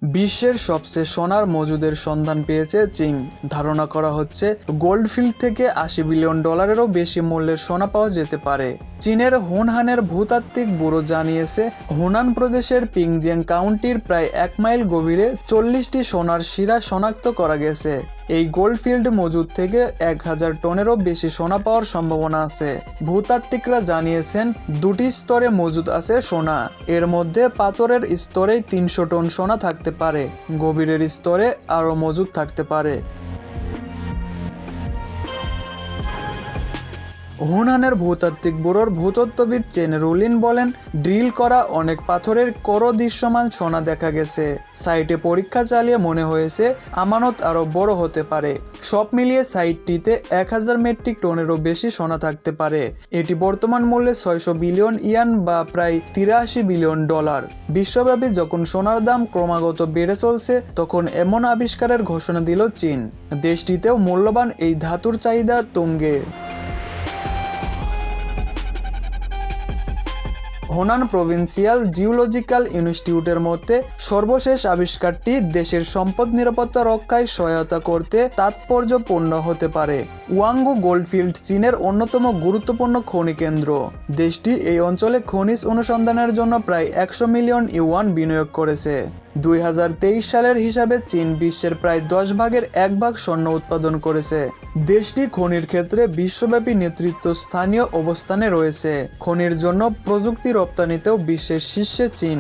বিশ্বের সবচেয়ে সোনার মজুদের সন্ধান পেয়েছে চীন। ধারণা করা হচ্ছে গোল্ডফিল্ড থেকে $80 বিলিয়ন বেশি মূল্যের সোনা পাওয়া যেতে পারে। চীনের হুনহানের ভূতাত্ত্বিক ব্যুরো জানিয়েছে, হুনান প্রদেশের পিংজিয়াং কাউন্টির প্রায় 1 মাইল গভীরে 40টি সোনার শিরা শনাক্ত করা গেছে। এই গোল্ডফিল্ড মজুদ থেকে 1000 টনেরও বেশি সোনা পাওয়ার সম্ভাবনা আছে। ভূতাত্ত্বিকরা জানিয়েছেন, 2টি স্তরে মজুদ আছে সোনা। এর মধ্যে পাথরের স্তরেই 300 টন সোনা থাকতে পারে, গভীরের স্তরে আরও মজুদ থাকতে পারে। হুনহানের ভূতাত্ত্বিক ব্যুরোর ভূতত্ত্ববিদ চেন রুলিন বলেন, ড্রিল করা অনেক পাথরের করো দৃশ্যমান সোনা দেখা গেছে। সাইটে পরীক্ষা চালিয়ে মনে হয়েছে আমানত আরও বড় হতে পারে। সব মিলিয়ে সাইটটিতে 1000 মেট্রিক টনেরও বেশি সোনা থাকতে পারে। এটি বর্তমান মূল্যে 600 বিলিয়ন ইয়ান বা প্রায় $83 বিলিয়ন। বিশ্বব্যাপী যখন সোনার দাম ক্রমাগত বেড়ে চলছে, তখন এমন আবিষ্কারের ঘোষণা দিল চীন। দেশটিতেও মূল্যবান এই ধাতুর চাহিদা তুঙ্গে। হুনান প্রভিন্সিয়াল জিওলজিক্যাল ইনস্টিটিউটের মতে, সর্বশেষ আবিষ্কারটি দেশের সম্পদ নিরাপত্তা রক্ষায় সহায়তা করতে তাৎপর্যপূর্ণ হতে পারে। ওয়াংগু গোল্ডফিল্ড চীনের অন্যতম গুরুত্বপূর্ণ খনি কেন্দ্র। দেশটি এই অঞ্চলে খনিজ অনুসন্ধানের জন্য প্রায় $100 মিলিয়ন বিনিয়োগ করেছে। 2023 সালের হিসাবে চীন বিশ্বের প্রায় 10 ভাগের 1 ভাগ স্বর্ণ উৎপাদন করেছে। দেশটি খনির ক্ষেত্রে বিশ্বব্যাপী নেতৃত্বস্থানীয় অবস্থানে রয়েছে। খনির জন্য প্রযুক্তি রপ্তানিতেও বিশ্বের শীর্ষে চীন।